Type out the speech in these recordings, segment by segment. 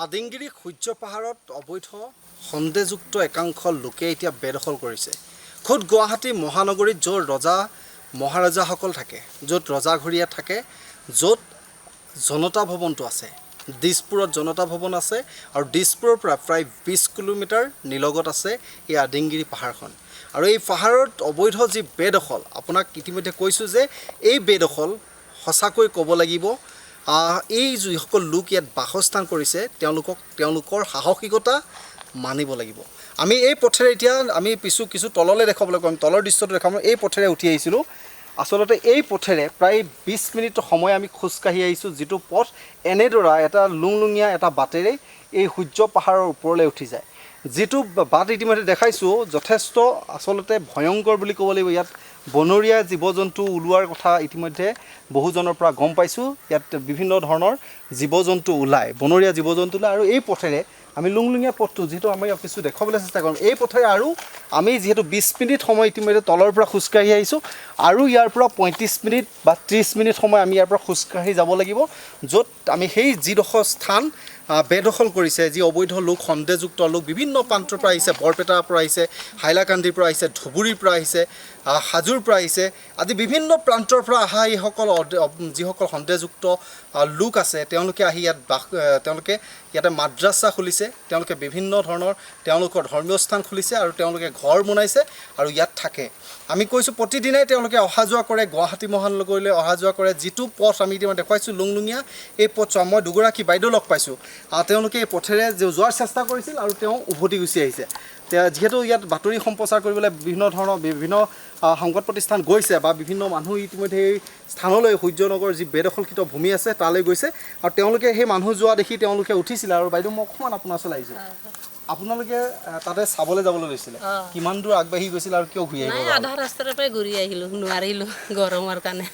আদিংগিৰি সূৰ্য পাহাৰত অবৈধ সন্দেহযুক্ত একাংশ লোকে এতিয়া বেদখল কৰিছে। খুদ গুৱাহাটী মহানগৰীত য'ত ৰজা মহাৰজাসকল থাকে, য'ত ৰজাঘৰীয়া থাকে, য'ত জনতা ভৱনটো আছে, দিছপুৰত জনতা ভৱন আছে আৰু দিছপুৰৰ পৰা প্ৰায় 20 কিলোমিটাৰ নিলগত আছে এই আদিংগিৰি পাহাৰখন। আৰু এই পাহাৰত অবৈধ যি বেদখল, আপোনাক ইতিমধ্যে কৈছোঁ যে এই বেদখল সঁচাকৈ ক'ব লাগিব এই যিসকল লোক ইয়াত বাসস্থান কৰিছে তেওঁলোকৰ সাহসিকতা মানিব লাগিব। আমি এই পথেৰে এতিয়া আমি কিছু তললৈ দেখাবলৈ ক'ম, তলৰ দৃশ্যটো দেখাম। এই পথেৰে উঠি আহিছিলোঁ। আচলতে এই পথেৰে প্ৰায় 20 মিনিট সময় আমি খোজকাঢ়ি আহিছোঁ, যিটো পথ এনেদৰে এটা লুংলুঙীয়া এটা বাটেৰে এই সূৰ্য পাহাৰৰ ওপৰলৈ উঠি যায়। যিটো বাট ইতিমধ্যে দেখাইছোঁ যথেষ্ট আচলতে ভয়ংকৰ বুলি ক'ব লাগিব। ইয়াত বনৰীয়া জীৱ জন্তু ওলোৱাৰ কথা ইতিমধ্যে বহুজনৰ পৰা গম পাইছোঁ। ইয়াত বিভিন্ন ধৰণৰ জীৱ জন্তু ওলায়, বনৰীয়া জীৱ জন্তু ওলায়। আৰু এই পথেৰে আমি লুংলুঙীয়া পথটো যিহেতু আমি কিছু দেখুৱাবলৈ চেষ্টা কৰিম, এই পথেৰে আৰু আমি যিহেতু 20 মিনিট সময় ইতিমধ্যে তলৰ পৰা খোজকাঢ়ি আহিছোঁ, আৰু ইয়াৰ পৰা 35 মিনিট বা 30 মিনিট সময় আমি ইয়াৰ পৰা খোজকাঢ়ি যাব লাগিব, য'ত আমি সেই যিডোখৰ স্থান বেদখল কৰিছে, যি অবৈধ লোক, সন্দেহযুক্ত লোক বিভিন্ন প্ৰান্তৰ পৰা আহিছে, বৰপেটাৰ পৰা আহিছে, হাইলাকান্দিৰ পৰা আহিছে, ধুবুৰীৰ পৰা আহিছে, হাজোৰ পৰা আহিছে, আদি বিভিন্ন প্ৰান্তৰ পৰা অহা এইসকল যিসকল সন্দেহযুক্ত লোক আছে, তেওঁলোকে আহি তেওঁলোকে ইয়াতে মাদ্ৰাছা খুলিছে, তেওঁলোকে বিভিন্ন ধৰণৰ তেওঁলোকৰ ধৰ্মীয় স্থান খুলিছে আৰু তেওঁলোকে ঘৰ বনাইছে আৰু ইয়াত থাকে। আমি কৈছোঁ প্ৰতিদিনাই তেওঁলোকে অহা যোৱা কৰে, গুৱাহাটী মহানগৰীলৈ অহা যোৱা কৰে। যিটো পথ আমি এতিয়া দেখুৱাইছোঁ লুংলুঙীয়া, এই পথ মই দুগৰাকী বাইদেউ লগ পাইছোঁ। তেওঁলোকে এই পথেৰে যোৱাৰ চেষ্টা কৰিছিল আৰু তেওঁ উভতি গুচি আহিছে। যিহেতু ইয়াত বাতৰি সম্প্ৰচাৰ কৰিবলৈ বিভিন্ন সংবাদ প্ৰতিষ্ঠান গৈছে বা বিভিন্ন মানুহ ইতিমধ্যে এই স্থানলৈ সূৰ্যনগৰ যি বেদখলকৃত ভূমি আছে তালৈ গৈছে আৰু তেওঁলোকে সেই মানুহ যোৱা দেখি তেওঁলোকে উঠিছিলে। আৰু বাইদেউ মই অকণমান আপোনাৰ ওচৰলৈ আহিছোঁ। আপোনালোকে তাতে চাবলৈ যাবলৈ লৈছিলে, কিমান দূৰ আগবাঢ়ি গৈছিল আৰু কিয় ঘূৰি আহিব? আধা ৰাস্তাৰ পৰাই ঘূৰি আহিলোঁ, নোৱাৰিলোঁ গৰমৰ কাৰণে।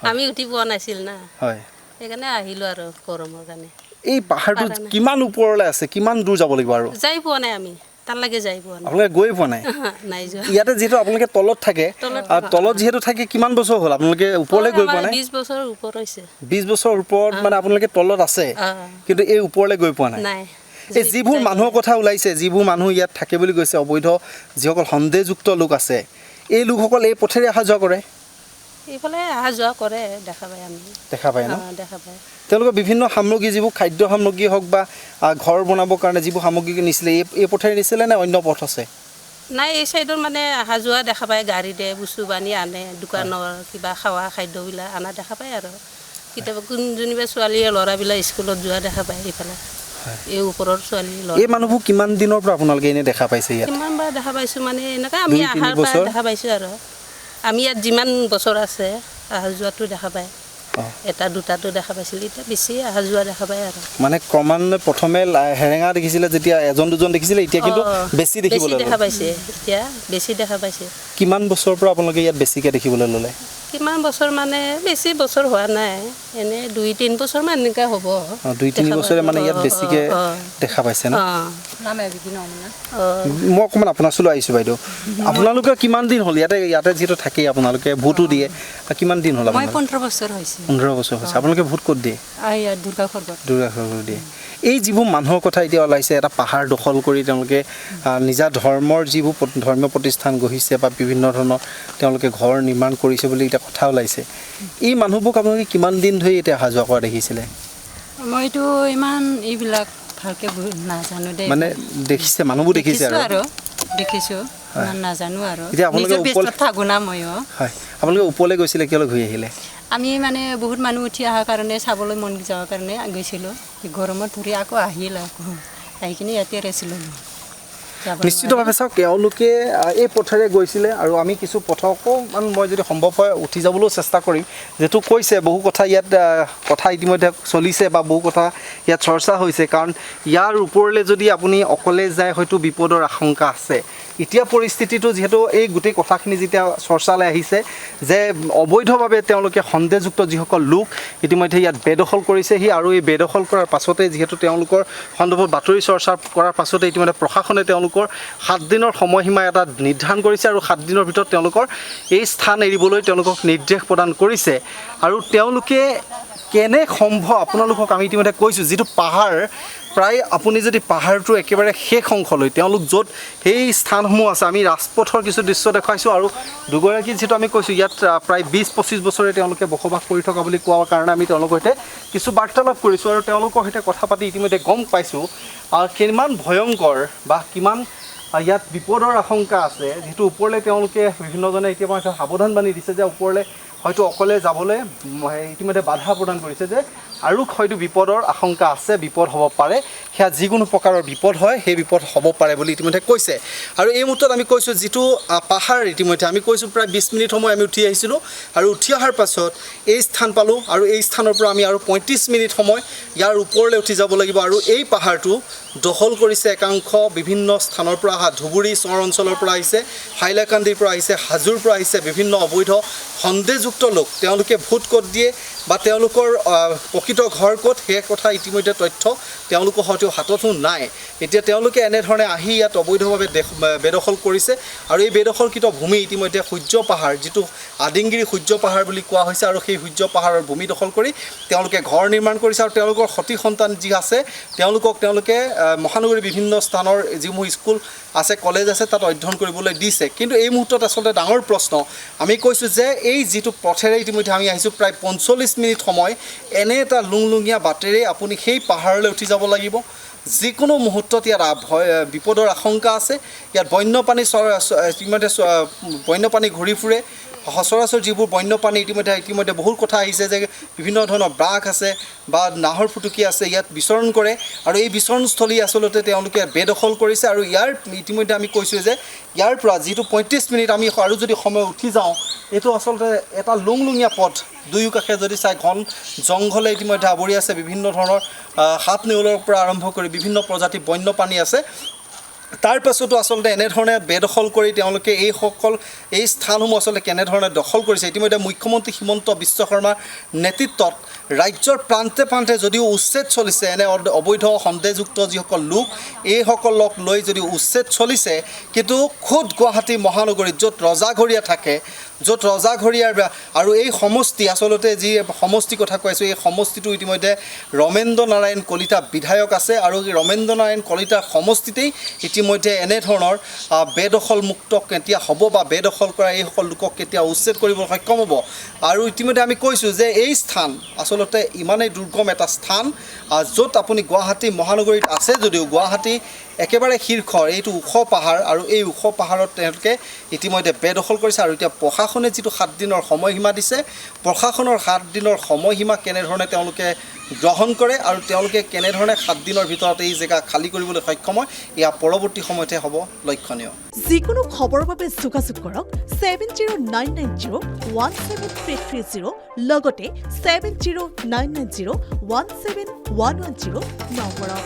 আমি উঠি পোৱা নাছিল না, হয়, সেইকাৰণে আহিলোঁ আৰু গৰমৰ কাৰণে। এই পাহাৰটো কিমান ওপৰলৈ আছে, কিমান দূৰ যাব লাগিব? আৰু যাই পোৱা নাই আমি, তালৈকে যাই পোৱা নাই। আপোনালোকে গৈ পোৱা নাই? নাই যোৱা। ইয়াতে যিহেতু আপোনালোকে তলত থাকে, তলত যিহেতু থাকে কিমান বছৰ হ'ল আপোনালোকে ওপৰলৈ গৈ পোৱা নাই? 20 বছৰ ওপৰ হৈছে। 20 বছৰ ওপৰত মানে আপোনালোকে তলত আছে, কিন্তু এই ওপৰলৈ গৈ পোৱা নাই? এই যিবোৰ মানুহৰ কথা ওলাইছে, যিবোৰ মানুহ ইয়াত থাকে বুলি কৈছে, অবৈধ যিসকল সন্দেহযুক্ত লোক আছে, এই লোকসকল এই পথেৰে অহা যোৱা কৰে? এইফালে অহা যোৱা কৰে, দেখা পায় আমি। দেখা পায় ন? দেখা পায়। তেওঁলোকৰ বিভিন্ন সামগ্ৰী, যিবোৰ খাদ্য সামগ্ৰী হওক বা ঘৰ বনাবৰ কাৰণে যিবোৰ সামগ্ৰী নিছিলে, এই পথেৰে নিছিলে নে অন্য পথ আছে? নাই, এই চাইডত মানে অহা যোৱা দেখা পায়, গাড়ীতে বস্তু বানি আনে, দোকানৰ কিবা খোৱা খাদ্যবিলাক অনা দেখা পায়। আৰু কেতিয়াবা কোনজনীবা ছোৱালীয়ে ল'ৰাবিলাক স্কুলত যোৱা দেখা পায় এইফালে। এই ওপৰৰ ছোৱালী ল'ৰা। এই মানুহবোৰ কিমান দিনৰ পৰা আপোনালোকে এনেই দেখা পাইছে ইয়াত? কিমানবাৰ দেখা পাইছোঁ মানে এনেকৈ আমি আহাৰ পৰা দেখা পাইছোঁ। আৰু আমি ইয়াত যিমান বছৰ আছে অহা যোৱাটো দেখা পায়, এটা দুটাটো দেখা পাইছিল, এতিয়া বেছি অহা যোৱা দেখা পায়। আৰু মানে ক্ৰমান্বয়ে প্ৰথমে হেৰেঙা দেখিছিলে, যেতিয়া এজন দুজন দেখিছিলে, এতিয়া কিন্তু বেছি দেখিবলৈ দেখা পাইছে, এতিয়া বেছি দেখা পাইছে। কিমান বছৰৰ পৰা আপোনালোকে ইয়াত বেছিকৈ দেখিবলৈ ল'লে? কিমান বছৰ মানে বেছি বছৰ হোৱা নাই, এনেই 2-3 বছৰমান এনেকুৱা হ'ব। 2-3 বছৰে মানে ইয়াত বেছিকৈ দেখা পাইছে ন? মই অকণমান আপোনাৰ ওচৰলৈ আহিছোঁ বাইদেউ। আপোনালোকে কিমান দিন হ'ল ইয়াতে যিহেতু থাকেই, আপোনালোকে ভোটো দিয়ে, কিমান দিন হ'ল? 15 বছৰ হৈছে। 15 বছৰ হৈছে। আপোনালোকে ভোট ক'ত দিয়ে? দুৰ্গাঘৰ দিয়ে। এই যিবোৰ মানুহৰ কথা এতিয়া ওলাইছে, এটা পাহাৰ দখল কৰি তেওঁলোকে নিজা ধৰ্মৰ যিবোৰ ধৰ্মীয় প্ৰতিষ্ঠান গঢ়িছে বা বিভিন্ন ধৰণৰ তেওঁলোকে ঘৰ নিৰ্মাণ কৰিছে বুলি এতিয়া কথা ওলাইছে, এই মানুহবোৰক আপোনালোকে কিমান দিন ধৰি এতিয়া অহা যোৱা কৰা দেখিছিলে? মইতো ইমান এইবিলাক ভালকৈ নাজানো দেই। মানে দেখিছে, মানুহবোৰ দেখিছে আৰু দেখিছোঁ, ইমান নাজানো। আৰু এতিয়া আপোনালোকে ওপৰলৈ থাকোঁ না ময়ো। হয়, আপোনালোকে ওপৰলৈ গৈছিলে, কিয়লৈ ঘূৰি আহিলে? আমি মানে বহুত মানুহ উঠি অহাৰ কাৰণে, চাবলৈ মন যোৱাৰ কাৰণে গৈছিলোঁ। গৰমত ধৰি আকৌ আহিল, আহি কিনে ইয়াতে আছিলোঁ। নিশ্চিতভাৱে চাওক, তেওঁলোকে এই পথেৰে গৈছিলে আৰু আমি কিছু পথ অকণমান মই যদি সম্ভৱ হয় উঠি যাবলৈও চেষ্টা কৰিম। যিহেতু কৈছে বহু কথা ইয়াত কথা ইতিমধ্যে চলিছে বা বহু কথা ইয়াত চৰ্চা হৈছে, কাৰণ ইয়াৰ ওপৰলৈ যদি আপুনি অকলে যায় হয়তো বিপদৰ আশংকা আছে। এতিয়া পৰিস্থিতিটো যিহেতু এই গোটেই কথাখিনি যেতিয়া চৰ্চালৈ আহিছে যে অবৈধভাৱে তেওঁলোকে সন্দেহযুক্ত যিসকল লোক ইতিমধ্যে ইয়াত বেদখল কৰিছেহি, আৰু এই বেদখল কৰাৰ পাছতে যিহেতু তেওঁলোকৰ সন্দৰ্ভত বাতৰি চৰ্চা কৰাৰ পাছতে ইতিমধ্যে প্ৰশাসনে তেওঁলোকৰ 7 দিনৰ সময়সীমা এটা নিৰ্ধাৰণ কৰিছে আৰু 7 দিনৰ ভিতৰত তেওঁলোকৰ এই স্থান এৰিবলৈ তেওঁলোকক নিৰ্দেশ প্ৰদান কৰিছে। আৰু তেওঁলোকে কেনে সম্ভৱ আপোনালোকক আমি ইতিমধ্যে কৈছোঁ যিটো পাহাৰ প্ৰায় আপুনি যদি পাহাৰটো একেবাৰে শেষ অংশলৈ তেওঁলোক য'ত সেই স্থানসমূহ আছে আমি ৰাজপথৰ কিছু দৃশ্য দেখুৱাইছোঁ আৰু দুগৰাকী যিটো আমি কৈছোঁ ইয়াত প্ৰায় 20-25 বছৰে তেওঁলোকে বসবাস কৰি থকা বুলি কোৱাৰ কাৰণে আমি তেওঁলোকৰ সৈতে কিছু বাৰ্তালাপ কৰিছোঁ আৰু তেওঁলোকৰ সৈতে কথা পাতি ইতিমধ্যে গম পাইছোঁ কিমান ভয়ংকৰ বা কিমান ইয়াত বিপদৰ আশংকা আছে যিটো ওপৰলৈ তেওঁলোকে বিভিন্নজনে এতিয়া সাৱধান বান্ধি দিছে যে ওপৰলৈ হয়তো অকলে যাবলৈ ইতিমধ্যে বাধা প্ৰদান কৰিছে যে আৰু হয়তো বিপদৰ আশংকা আছে বিপদ হ'ব পাৰে সেয়া যিকোনো প্ৰকাৰৰ বিপদ হয় সেই বিপদ হ'ব পাৰে বুলি ইতিমধ্যে কৈছে আৰু এই মুহূৰ্তত আমি কৈছোঁ যিটো পাহাৰ ইতিমধ্যে আমি কৈছোঁ প্ৰায় 20 মিনিট সময় আমি উঠি আহিছিলোঁ আৰু উঠি অহাৰ পাছত এই স্থান পালোঁ আৰু এই স্থানৰ পৰা আমি আৰু 35 মিনিট সময় ইয়াৰ ওপৰলৈ উঠি যাব লাগিব আৰু এই পাহাৰটো দখল কৰিছে একাংশ বিভিন্ন স্থানৰ পৰা অহা ধুবুৰী চহৰ অঞ্চলৰ পৰা আহিছে হাইলাকান্দিৰ পৰা আহিছে হাজোৰ পৰা আহিছে বিভিন্ন অবৈধ সন্দেহযুক্ত লোক তেওঁলোকে ভোট ক'ত দিয়ে বা তেওঁলোকৰ প্ৰকৃত ঘৰ ক'ত সেই কথা ইতিমধ্যে তথ্য তেওঁলোকৰ হয়তো হাততো নাই এতিয়া তেওঁলোকে এনেধৰণে আহি ইয়াত অবৈধভাৱে বেদখল কৰিছে আৰু এই বেদখলকৃত ভূমি ইতিমধ্যে সূৰ্য পাহাৰ যিটো আদিংগিৰি সূৰ্য পাহাৰ বুলি কোৱা হৈছে আৰু সেই সূৰ্য পাহাৰৰ ভূমি দখল কৰি তেওঁলোকে ঘৰ নিৰ্মাণ কৰিছে আৰু তেওঁলোকৰ সতি সন্তান যি আছে তেওঁলোকে মহানগৰীৰ বিভিন্ন স্থানৰ যিসমূহ স্কুল আছে কলেজ আছে তাত অধ্যয়ন কৰিবলৈ দিছে কিন্তু এই মুহূৰ্তত আচলতে ডাঙৰ প্ৰশ্ন আমি কৈছোঁ যে এই যিটো পথেৰে ইতিমধ্যে আমি আহিছোঁ প্ৰায় 45 মিনিট সময় এনে এটা লুংলুঙীয়া বাটেৰে আপুনি সেই পাহাৰলৈ উঠি যাব লাগিব যিকোনো মুহূৰ্তত ইয়াত বিপদৰ আশংকা আছে ইয়াত বন্যপ্ৰাণী ইতিমধ্যে বন্যপ্ৰাণী ঘূৰি ফুৰে সচৰাচৰ যিবোৰ বন্যপ্ৰাণী ইতিমধ্যে বহুত কথা আহিছে যে বিভিন্ন ধৰণৰ বাঘ আছে বা নাহৰ ফুটুকী আছে ইয়াত বিচৰণ কৰে আৰু এই বিচৰণস্থলী আচলতে তেওঁলোকে বেদখল কৰিছে আৰু ইয়াৰ ইতিমধ্যে আমি কৈছোঁ যে ইয়াৰ পৰা যিটো 35 মিনিট আমি আৰু যদি সময় উঠি যাওঁ এইটো আচলতে এটা লুংলুঙীয়া পথ দুয়ো কাষে যদি চাই ঘন জংঘলে ইতিমধ্যে আৱৰি আছে বিভিন্ন ধৰণৰ সাপ নেউলৰ পৰা আৰম্ভ কৰি বিভিন্ন প্ৰজাতিৰ বন্যপ্ৰাণী আছে তাৰ পাছতো আচলতে এনেধৰণে বেদখল কৰি তেওঁলোকে এই স্থানসমূহ আচলতে কেনেধৰণে দখল কৰিছে ইতিমধ্যে মুখ্যমন্ত্ৰী হিমন্ত বিশ্ব শৰ্মাৰ নেতৃত্বত ৰাজ্যৰ প্ৰান্তে প্ৰান্তে যদিও উচ্ছেদ চলিছে এনে অবৈধ সন্দেহযুক্ত যিসকল লোক এইসকলক লৈ যদি উচ্ছেদ চলিছে কিন্তু খোদ গুৱাহাটী মহানগৰীত য'ত ৰজাঘৰীয়া থাকে য'ত ৰজাঘৰীয়াৰ আৰু এই সমষ্টি আচলতে যি সমষ্টিৰ কথা কৈছোঁ এই সমষ্টিটো ইতিমধ্যে ৰমেন্দ্ৰ নাৰায়ণ কলিতা বিধায়ক আছে আৰু এই ৰমেন্দ্ৰ নাৰায়ণ কলিতাৰ সমষ্টিতেই ইতিমধ্যে এনেধৰণৰ বেদখলমুক্ত কেতিয়া হ'ব বা বেদখল কৰা এইসকল লোকক কেতিয়া উচ্ছেদ কৰিবলৈ সক্ষম হ'ব আৰু ইতিমধ্যে আমি কৈছোঁ যে এই স্থান আচলতে ইমানেই দুৰ্গম এটা স্থান য'ত আপুনি গুৱাহাটী মহানগৰীত আছে যদিও গুৱাহাটী একেবাৰে শীৰ্ষৰ এইটো ওখ পাহাৰ আৰু এই ওখ পাহাৰত তেওঁলোকে ইতিমধ্যে বেদখল কৰিছে আৰু এতিয়া প্ৰশাসনে যিটো 7 দিনৰ সময়সীমা দিছে প্ৰশাসনৰ 7 দিনৰ সময়সীমা কেনেধৰণে তেওঁলোকে গ্ৰহণ কৰে আৰু তেওঁলোকে কেনেধৰণে 7 দিনৰ ভিতৰত এই জেগা খালী কৰিবলৈ সক্ষম হয় এয়া পৰৱৰ্তী সময়তে হ'ব লক্ষণীয় যিকোনো খবৰৰ বাবে যোগাযোগ কৰক 7099017330 লগতে 7099017110 নম্বৰত